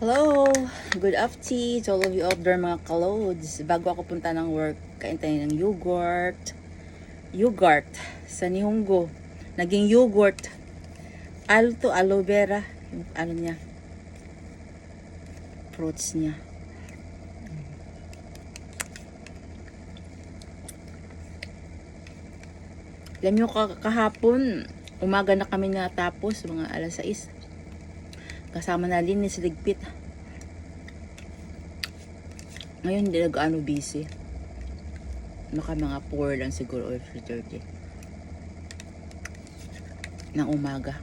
Hello! Good afternoon to all of you out there mga kalods. Bago ako punta ng work, kain tayo ng yogurt. Yogurt sa Nihongo. Naging yogurt. Aloe vera. Yung ano niya. Fruits niya. Alam nyo, kahapon, umaga na kami natapos, mga alas 6. Kasama na linis, ligpit. Ngayon hindi nag-ano busy. Naka mga 4 lang siguro or 3:30 ng umaga.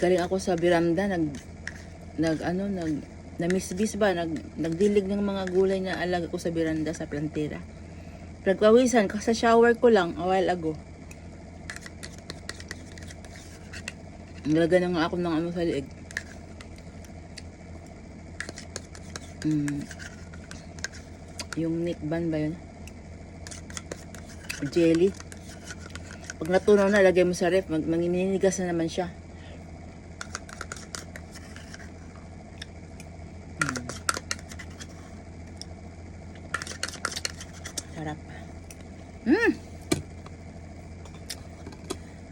Galing ako sa beranda, namisbis ba, nagdilig ng mga gulay na alaga ko sa beranda sa plantera. Nagpawisan kasi sa shower ko lang a while ago. Nalaga na nga ako ng ano sa liig. Yung nikban ba yun? Jelly. Pag natunaw na, lagay mo sa ref, mangininigas na naman siya. Sarap.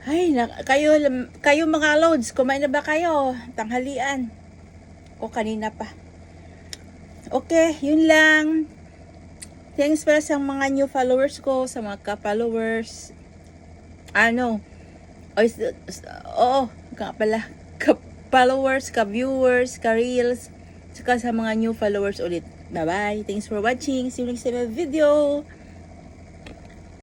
Ay, kayo mga loads, kumain na ba kayo? Tanghalian. O kanina pa. Okay, yun lang. Thanks para sa mga new followers ko, sa mga ka-followers. Ka-followers, ka-viewers, ka-reels, saka sa mga new followers ulit. Bye-bye. Thanks for watching. See you next time in video.